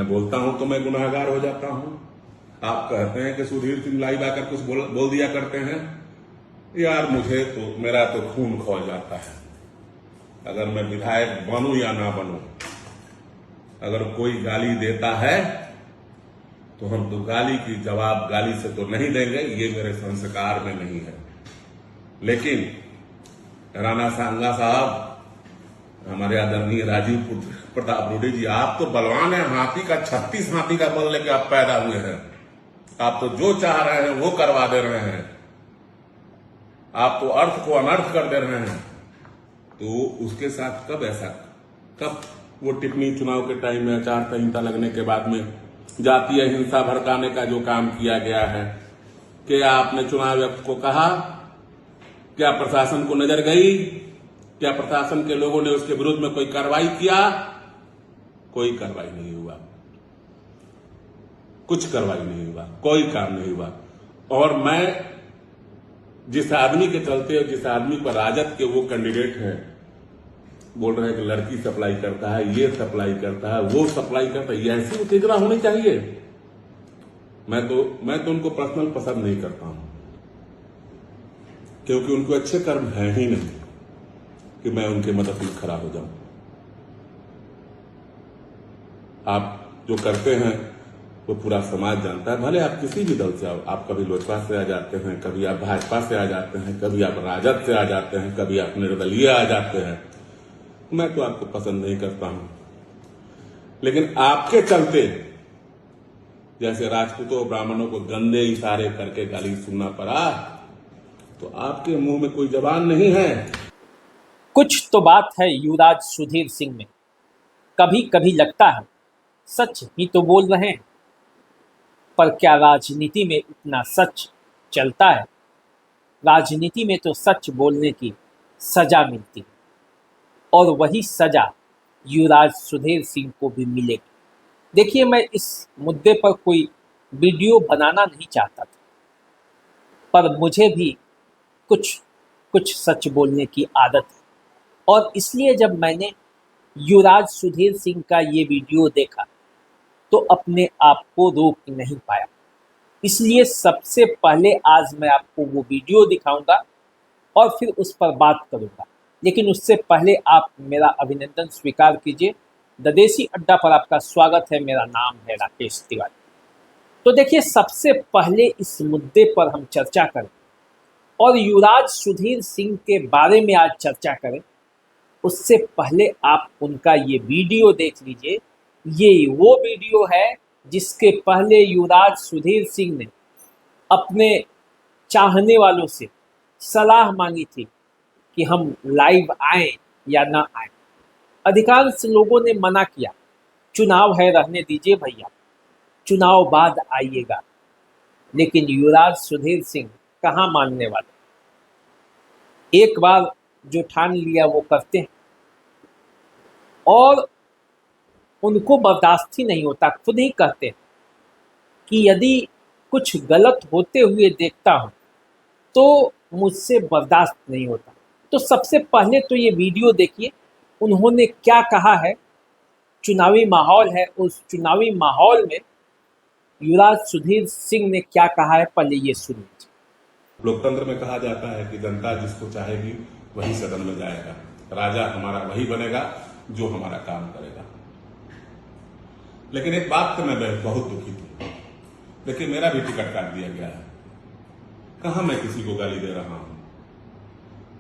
मैं बोलता हूं तो मैं गुनाहगार हो जाता हूं। आप कहते हैं कि सुधीर सिंह लाइव आकर कुछ बोल दिया करते हैं। यार मुझे तो मेरा तो खून खौल जाता है। अगर मैं विधायक बनूं या ना बनूं, अगर कोई गाली देता है तो हम तो गाली की जवाब गाली से तो नहीं देंगे, ये मेरे संस्कार में नहीं है। लेकिन राणा सांगा साहब, हमारे आदरणीय राजीव प्रताप रूडी जी, आप तो बलवान है। हाथी का 36 हाथी का बल लेके आप पैदा हुए हैं। आप तो जो चाह रहे हैं वो करवा दे रहे हैं। आप तो अर्थ को अनर्थ कर दे रहे हैं। तो उसके साथ कब वो टिप्पणी चुनाव के टाइम में आचार संहिता लगने के बाद में जातीय हिंसा भड़काने का जो काम किया गया है, क्या आपने चुनाव आयुक्त को कहा? क्या प्रशासन को नजर गई? क्या प्रशासन के लोगों ने उसके विरुद्ध में कोई कार्रवाई किया? कोई कार्रवाई नहीं हुआ, कुछ कार्रवाई नहीं हुआ, कोई काम नहीं हुआ। और मैं जिस आदमी के चलते, जिस आदमी पर राजद के वो कैंडिडेट हैं, बोल रहे हैं कि लड़की सप्लाई करता है, ये सप्लाई करता है, वो सप्लाई करता है, ऐसी उत्तेजना होनी चाहिए। मैं तो उनको पर्सनल पसंद नहीं करता हूं, क्योंकि उनको अच्छे कर्म है ही नहीं कि मैं उनके मदद में खड़ा हो जाऊं। आप जो करते हैं वो पूरा समाज जानता है। भले आप किसी भी दल से आओ, आप कभी लोजपा से आ जाते हैं, कभी आप भाजपा से आ जाते हैं, कभी आप राजद से आ जाते हैं, कभी आप निर्दलीय आ जाते हैं। मैं तो आपको पसंद नहीं करता हूं, लेकिन आपके चलते जैसे राजपूतों और ब्राह्मणों को गंदे इशारे करके गाली सुनना पड़ा, तो आपके मुंह में कोई जबान नहीं है। कुछ तो बात है युवराज सुधीर सिंह में। कभी कभी लगता है सच ही तो बोल रहे हैं, पर क्या राजनीति में इतना सच चलता है? राजनीति में तो सच बोलने की सजा मिलती है, और वही सजा युवराज सुधीर सिंह को भी मिलेगी। देखिए, मैं इस मुद्दे पर कोई वीडियो बनाना नहीं चाहता था, पर मुझे भी कुछ सच बोलने की आदत है, और इसलिए जब मैंने युवराज सुधीर सिंह का ये वीडियो देखा तो अपने आप को रोक नहीं पाया। इसलिए सबसे पहले आज मैं आपको वो वीडियो दिखाऊंगा और फिर उस पर बात करूंगा। लेकिन उससे पहले आप मेरा अभिनंदन स्वीकार कीजिए। द देसी अड्डा पर आपका स्वागत है। मेरा नाम है राकेश तिवारी। तो देखिए, सबसे पहले इस मुद्दे पर हम चर्चा करें और युवराज सुधीर सिंह के बारे में आज चर्चा करें, उससे पहले आप उनका ये वीडियो देख लीजिए। ये वो वीडियो है जिसके पहले युवराज सुधीर सिंह ने अपने चाहने वालों से सलाह मांगी थी कि हम लाइव आएं या ना आएं। अधिकांश लोगों ने मना किया, चुनाव है, रहने दीजिए भैया, चुनाव बाद आइएगा। लेकिन युवराज सुधीर सिंह कहाँ मानने वाले। एक बार जो ठान लिया वो करते हैं, और उनको बर्दाश्त ही नहीं होता। खुद ही कहते हैं कि यदि कुछ गलत होते हुए देखता हूं तो मुझसे बर्दाश्त नहीं होता। तो सबसे पहले तो ये वीडियो देखिए, उन्होंने क्या कहा है। चुनावी माहौल है, उस चुनावी माहौल में युवराज सुधीर सिंह ने क्या कहा है, पहले ये सुनिए। लोकतंत्र में कहा जाता है कि जनता जिसको चाहेगी वही सदन में जाएगा, राजा हमारा वही बनेगा जो हमारा काम करेगा। लेकिन एक बात से मैं बहुत दुखी हूं। देखिए, मेरा भी टिकट काट दिया गया है। कहां मैं किसी को गाली दे रहा हूं,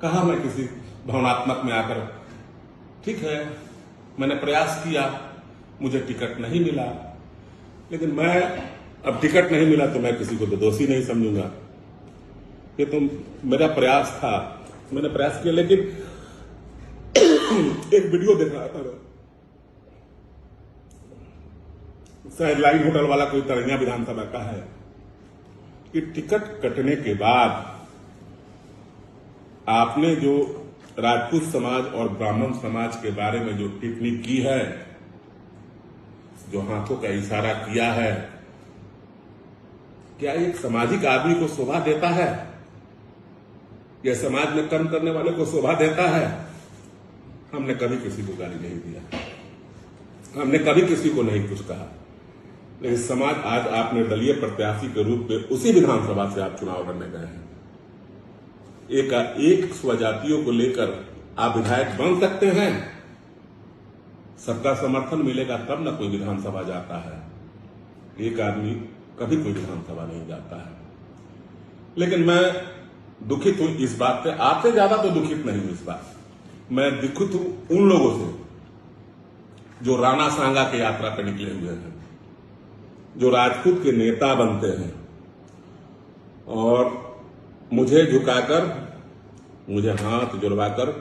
कहां मैं किसी भावनात्मक में आकर, ठीक है मैंने प्रयास किया, मुझे टिकट नहीं मिला, लेकिन मैं अब टिकट नहीं मिला तो मैं किसी को तो दोषी नहीं समझूंगा। ये तो मेरा प्रयास था, मैंने प्रयास किया। लेकिन एक वीडियो देख रहा था, शायद लाइन होटल वाला कोई तरैया विधानसभा का है, कि टिकट कटने के बाद आपने जो राजपूत समाज और ब्राह्मण समाज के बारे में जो टिप्पणी की है, जो हाथों का इशारा किया है, क्या एक सामाजिक आदमी को शोभा देता है? यह समाज में कर्म करने वाले को शोभा देता है? हमने कभी किसी को गाली नहीं दिया, हमने कभी किसी को नहीं कुछ कहा। लेकिन समाज आज आप निर्दलीय प्रत्याशी के रूप में उसी विधानसभा से आप चुनाव लड़ने गए हैं। एक स्वजातियों को लेकर आप विधायक बन सकते हैं, सबका समर्थन मिलेगा तब ना कोई विधानसभा जाता है। एक आदमी कभी कोई विधानसभा नहीं जाता है। लेकिन मैं दुखित हूं इस बात पे, आपसे ज्यादा तो दुखित नहीं हूं इस बात। मैं दुखित हूं उन लोगों से जो राणा सांगा की यात्रा पर निकले हुए हैं, जो राजपूत के नेता बनते हैं और मुझे झुकाकर, मुझे हाथ जुड़वाकर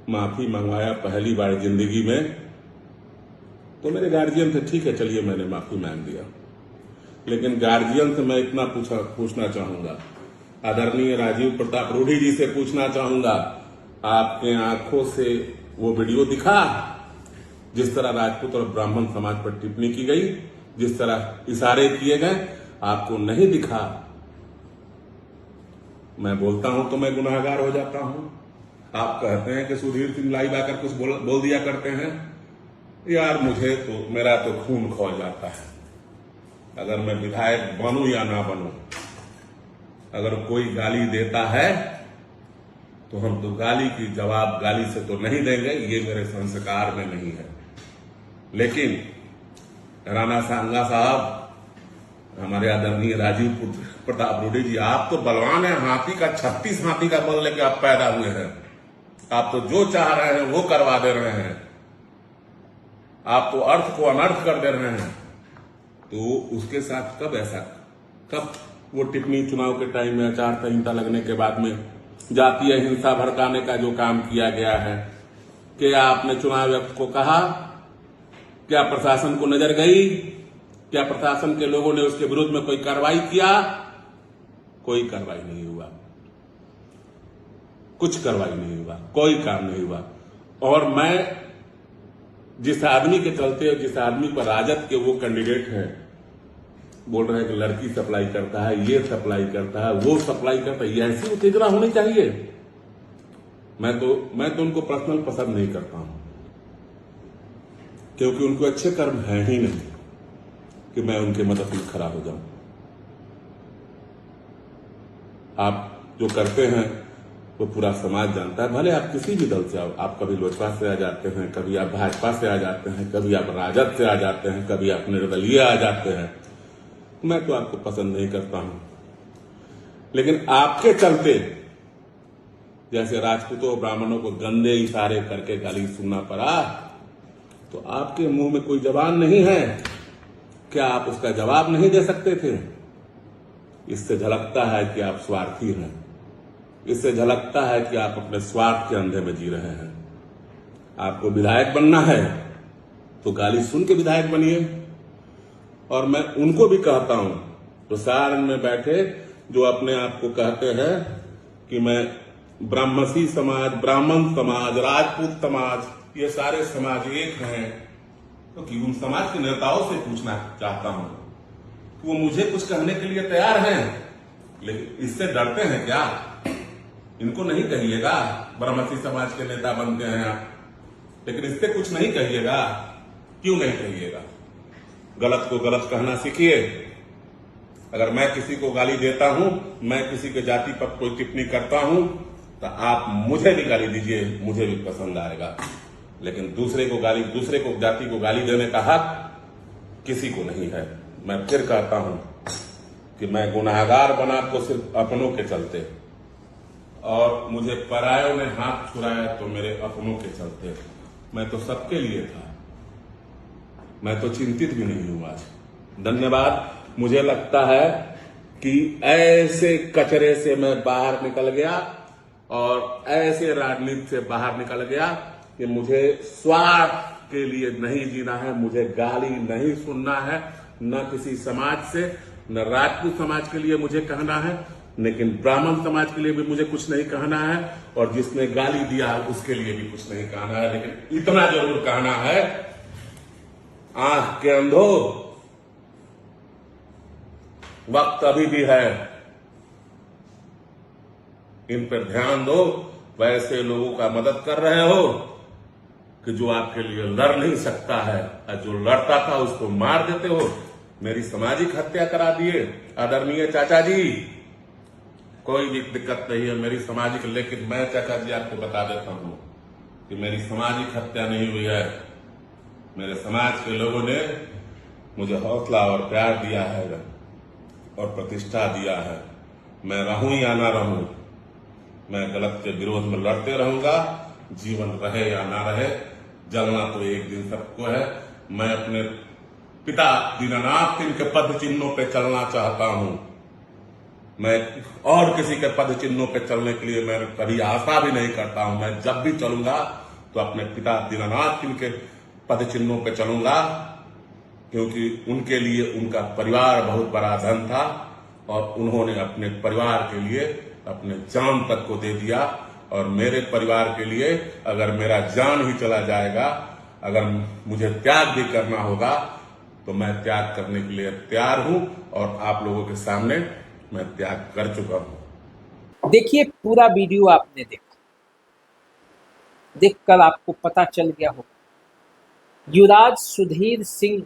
माफी मंगवाया पहली बार जिंदगी में। तो मेरे गार्जियन थे, ठीक है चलिए मैंने माफी मांग दिया। लेकिन गार्जियन से मैं इतना पूछना चाहूंगा, आदरणीय राजीव प्रताप रूढ़ी जी से पूछना चाहूंगा, आपके आंखों से वो वीडियो दिखा जिस तरह राजपूत और ब्राह्मण समाज पर टिप्पणी की गई, जिस तरह इशारे किए गए, आपको नहीं दिखा? मैं बोलता हूं तो मैं गुनाहगार हो जाता हूं। आप कहते हैं कि सुधीर सिंह लाइव आकर कुछ बोल दिया करते हैं। यार मुझे तो, मेरा तो खून खौल जाता है। अगर मैं विधायक बनूं या ना बनूं, अगर कोई गाली देता है तो हम तो गाली की जवाब गाली से तो नहीं देंगे, ये मेरे संस्कार में नहीं है। लेकिन राणा सांगा साहब, हमारे आदरणीय राजीव प्रताप रूढ़ी जी, आप तो बलवान हैं, हाथी का 36 हाथी का बल लेके आप पैदा हुए हैं। आप तो जो चाह रहे हैं वो करवा दे रहे हैं। आप तो अर्थ को अनर्थ कर दे रहे हैं। तो उसके साथ कब वो टिप्पणी चुनाव के टाइम में आचार संहिता लगने के बाद में जातीय हिंसा भड़काने का जो काम किया गया है, क्या आपने चुनाव आयुक्त को कहा? क्या प्रशासन को नजर गई? क्या प्रशासन के लोगों ने उसके विरुद्ध में कोई कार्रवाई किया? कोई कार्रवाई नहीं हुआ, कुछ कार्रवाई नहीं हुआ, कोई काम नहीं हुआ। और मैं जिस आदमी के चलते, जिस आदमी पर राजद के वो कैंडिडेट हैं, बोल रहे हैं कि लड़की सप्लाई करता है, ये सप्लाई करता है, वो सप्लाई करता है, ऐसी उत्तेजना होनी चाहिए। मैं तो उनको पर्सनल पसंद नहीं करता हूं, क्योंकि उनको अच्छे कर्म है ही नहीं कि मैं उनके मदद में खड़ा हो जाऊं। आप जो करते हैं वो पूरा समाज जानता है। भले आप किसी भी दल से आओ, आप कभी लोजपा से आ जाते हैं, कभी आप भाजपा से आ जाते हैं, कभी आप राजद से आ जाते हैं, कभी आप निर्दलीय आ जाते हैं। मैं तो आपको पसंद नहीं करता हूं, लेकिन आपके चलते जैसे राजपूतों और ब्राह्मणों को गंदे इशारे करके गाली सुनना पड़ा, तो आपके मुंह में कोई जबान नहीं है? क्या आप उसका जवाब नहीं दे सकते थे? इससे झलकता है कि आप स्वार्थी हैं। इससे झलकता है कि आप अपने स्वार्थ के अंधे में जी रहे हैं। आपको विधायक बनना है तो गाली सुन के विधायक बनिए। और मैं उनको भी कहता हूं, प्रसारण में बैठे जो अपने आप को कहते हैं कि मैं ब्राह्मसी समाज, ब्राह्मण समाज, राजपूत समाज, ये सारे समाज एक हैं, तो कि उन समाज के नेताओं से पूछना चाहता हूं कि वो मुझे कुछ कहने के लिए तैयार हैं, लेकिन इससे डरते हैं क्या? इनको नहीं कहिएगा ब्राह्मसी समाज के नेता बनते हैं आप, लेकिन इससे कुछ नहीं कहिएगा। क्यों नहीं कहिएगा? गलत को गलत कहना सीखिए। अगर मैं किसी को गाली देता हूं, मैं किसी के जाति पर कोई टिप्पणी करता हूं, तो आप मुझे भी गाली दीजिए, मुझे भी पसंद आएगा। लेकिन दूसरे को जाति को गाली देने का हक किसी को नहीं है। मैं फिर कहता हूं कि मैं गुनाहगार बना तो सिर्फ अपनों के चलते, और मुझे परायों ने हाथ छुड़ाया तो मेरे अपनों के चलते। मैं तो सबके लिए था, मैं तो चिंतित भी नहीं हूं आज। धन्यवाद। मुझे लगता है कि ऐसे कचरे से मैं बाहर निकल गया और ऐसे राजनीति से बाहर निकल गया कि मुझे स्वार्थ के लिए नहीं जीना है, मुझे गाली नहीं सुनना है, न किसी समाज से, न राजपूत समाज के लिए मुझे कहना है, लेकिन ब्राह्मण समाज के लिए भी मुझे कुछ नहीं कहना है, और जिसने गाली दिया उसके लिए भी कुछ नहीं कहना है। लेकिन इतना जरूर कहना है, आंख के अंधो, वक्त अभी भी है, इन पर ध्यान दो। वैसे लोगों का मदद कर रहे हो कि जो आपके लिए लड़ नहीं सकता है, और जो लड़ता था उसको मार देते हो। मेरी सामाजिक हत्या करा दिए आदरणीय चाचा जी। कोई भी दिक्कत नहीं है मेरी सामाजिक, लेकिन मैं चाचा जी आपको बता देता हूं कि मेरी सामाजिक हत्या नहीं हुई है। मेरे समाज के लोगों ने मुझे हौसला और प्यार दिया है और प्रतिष्ठा दिया है। मैं रहूं या ना रहूं, मैं गलत के विरोध में लड़ते रहूंगा। जीवन रहे या ना रहे, जलना तो एक दिन सबको है। मैं अपने पिता दीनानाथ सिंह के पद चिन्हों पे चलना चाहता हूं। मैं और किसी के पद चिन्हों पे चलने के लिए मैं कभी आशा भी नहीं करता हूं। मैं जब भी चलूंगा तो अपने पिता दीनानाथ सिंह के पद चिन्हों पे चलूंगा, क्योंकि उनके लिए उनका परिवार बहुत बड़ा धन था और उन्होंने अपने परिवार के लिए अपने जान तक को दे दिया। और मेरे परिवार के लिए अगर मेरा जान ही चला जाएगा, अगर मुझे त्याग भी करना होगा, तो मैं त्याग करने के लिए तैयार हूं और आप लोगों के सामने मैं त्याग कर चुका हूं। देखिए, पूरा वीडियो आपने देखा, देखकर आपको पता चल गया होगा युवराज सुधीर सिंह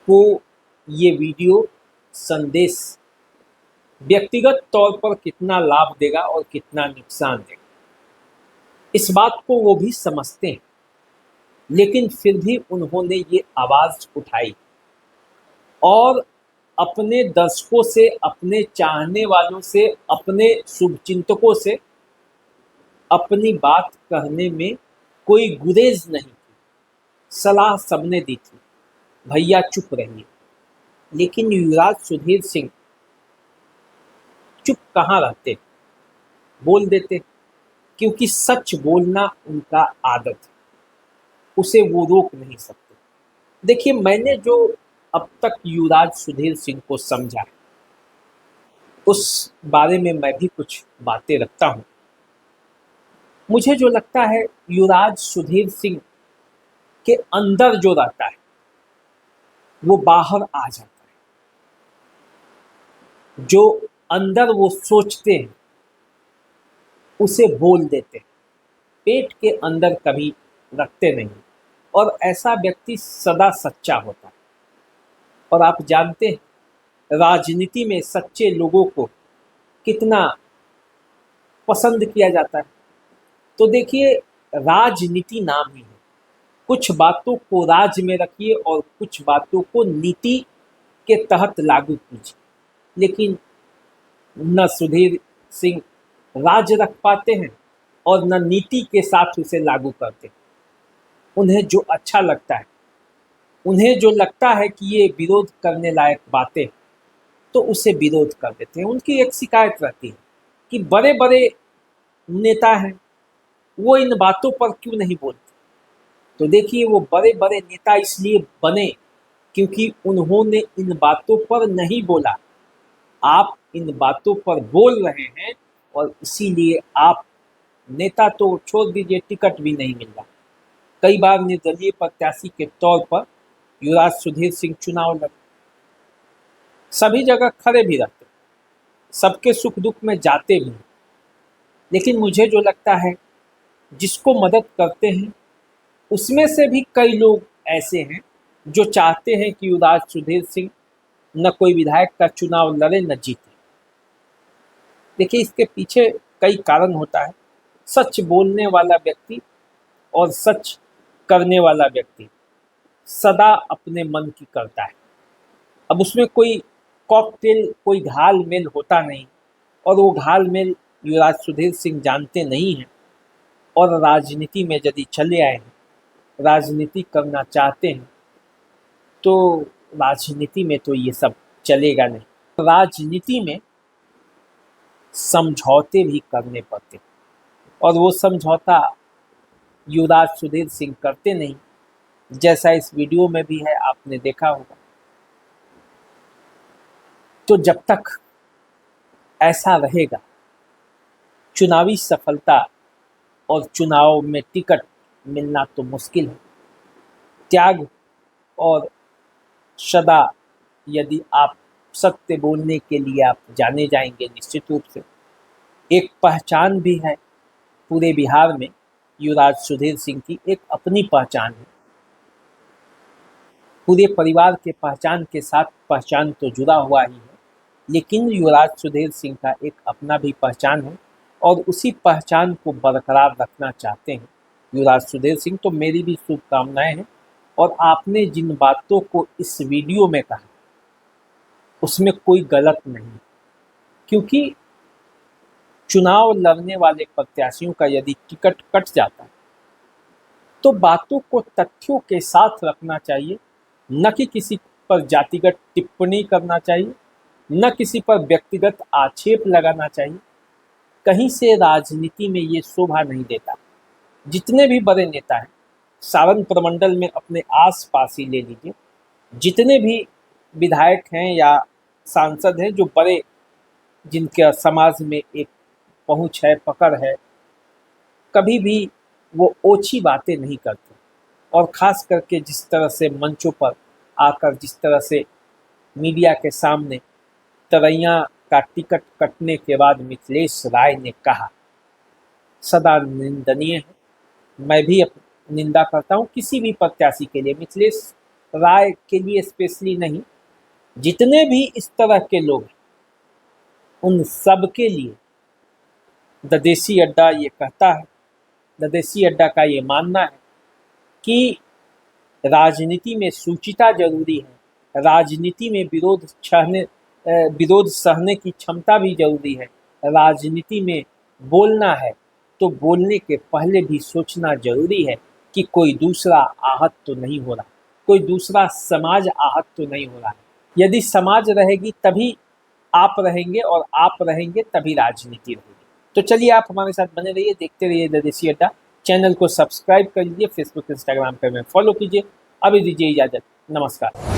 को ये वीडियो संदेश व्यक्तिगत तौर पर कितना लाभ देगा और कितना नुकसान देगा, इस बात को वो भी समझते हैं। लेकिन फिर भी उन्होंने ये आवाज उठाई और अपने दर्शकों से, अपने चाहने वालों से, अपने शुभचिंतकों से अपनी बात कहने में कोई गुरेज नहीं की। सलाह सबने दी थी, भैया चुप रहिए। लेकिन युवराज सुधीर सिंह चुप कहाँ रहते, बोल देते, क्योंकि सच बोलना उनका आदत है, उसे वो रोक नहीं सकते। देखिए, मैंने जो अब तक युवराज सुधीर सिंह को समझा है, उस बारे में मैं भी कुछ बातें रखता हूँ। मुझे जो लगता है, युवराज सुधीर सिंह के अंदर जो रहता है वो बाहर आ जाता है। जो अंदर वो सोचते हैं उसे बोल देते हैं, पेट के अंदर कभी रखते नहीं। और ऐसा व्यक्ति सदा सच्चा होता है। और आप जानते हैं राजनीति में सच्चे लोगों को कितना पसंद किया जाता है। तो देखिए, राजनीति नाम ही है, कुछ बातों को राज में रखिए और कुछ बातों को नीति के तहत लागू कीजिए। लेकिन न सुधीर सिंह राज रख पाते हैं और न नीति के साथ उसे लागू करते। उन्हें जो अच्छा लगता है, उन्हें जो लगता है कि ये विरोध करने लायक बातें, तो उसे विरोध कर देते हैं। उनकी एक शिकायत रहती है कि बड़े बड़े नेता हैं, वो इन बातों पर क्यों नहीं बोलते। तो देखिए, वो बड़े बड़े नेता इसलिए बने क्योंकि उन्होंने इन बातों पर नहीं बोला। आप इन बातों पर बोल रहे हैं और इसीलिए आप नेता तो छोड़ दीजिए, टिकट भी नहीं मिल रहा। कई बार निर्दलीय प्रत्याशी के तौर पर युवराज सुधीर सिंह चुनाव लड़े, सभी जगह खड़े भी रहते, सबके सुख दुख में जाते भी। लेकिन मुझे जो लगता है, जिसको मदद करते हैं उसमें से भी कई लोग ऐसे हैं जो चाहते हैं कि युवराज सुधीर सिंह न कोई विधायक का चुनाव लड़े न जीते। देखिए, इसके पीछे कई कारण होता है। सच बोलने वाला व्यक्ति और सच करने वाला व्यक्ति सदा अपने मन की करता है। अब उसमें कोई कॉकटेल, कोई घाल मेल होता नहीं, और वो घाल मेल युवराज सुधीर सिंह जानते नहीं हैं। और राजनीति में यदि चले आए हैं, राजनीति करना चाहते हैं, तो राजनीति में तो ये सब चलेगा नहीं। राजनीति में समझौते भी करने पड़ते, और वो समझौता युवराज सुधीर सिंह करते नहीं, जैसा इस वीडियो में भी है, आपने देखा होगा। तो जब तक ऐसा रहेगा, चुनावी सफलता और चुनाव में टिकट मिलना तो मुश्किल है। त्याग और सदा यदि आप सत्य बोलने के लिए आप जाने जाएंगे, निश्चित रूप से एक पहचान भी है पूरे बिहार में। युवराज सुधीर सिंह की एक अपनी पहचान है। पूरे परिवार के पहचान के साथ पहचान तो जुड़ा हुआ ही है, लेकिन युवराज सुधीर सिंह का एक अपना भी पहचान है और उसी पहचान को बरकरार रखना चाहते हैं युवराज सुधीर सिंह। तो मेरी भी शुभकामनाएं हैं। और आपने जिन बातों को इस वीडियो में कहा उसमें कोई गलत नहीं, क्योंकि चुनाव लड़ने वाले प्रत्याशियों का यदि टिकट कट जाता है तो बातों को तथ्यों के साथ रखना चाहिए, न कि किसी पर जातिगत टिप्पणी करना चाहिए, न किसी पर व्यक्तिगत आक्षेप लगाना चाहिए। कहीं से राजनीति में ये शोभा नहीं देता। जितने भी बड़े नेता हैं, सारण प्रमंडल में अपने आस पास ही ले लीजिए, जितने भी विधायक हैं या सांसद हैं जो बड़े, जिनके समाज में एक पहुंच है, पकड़ है, कभी भी वो ओछी बातें नहीं करते। और ख़ास करके जिस तरह से मंचों पर आकर, जिस तरह से मीडिया के सामने तरैया का टिकट कटने के बाद मिथिलेश राय ने कहा, सदा निंदनीय है। मैं भी निंदा करता हूँ किसी भी प्रत्याशी के लिए, मिथिलेश राय के लिए स्पेशली नहीं, जितने भी इस तरह के लोग हैं उन सब के लिए द देसी अड्डा ये कहता है, द देसी अड्डा का ये मानना है कि राजनीति में शुचिता जरूरी है, राजनीति में विरोध सहने की क्षमता भी जरूरी है। राजनीति में बोलना है तो बोलने के पहले भी सोचना जरूरी है कि कोई दूसरा आहत तो नहीं हो रहा, कोई दूसरा समाज आहत तो नहीं हो रहा है। यदि समाज रहेगी तभी आप रहेंगे और आप रहेंगे तभी राजनीति रहेगी। तो चलिए, आप हमारे साथ बने रहिए, देखते रहिए द देसी अड्डा। चैनल को सब्सक्राइब कर लीजिए, फेसबुक इंस्टाग्राम पर हमें फॉलो कीजिए। अभी दीजिए इजाजत, नमस्कार।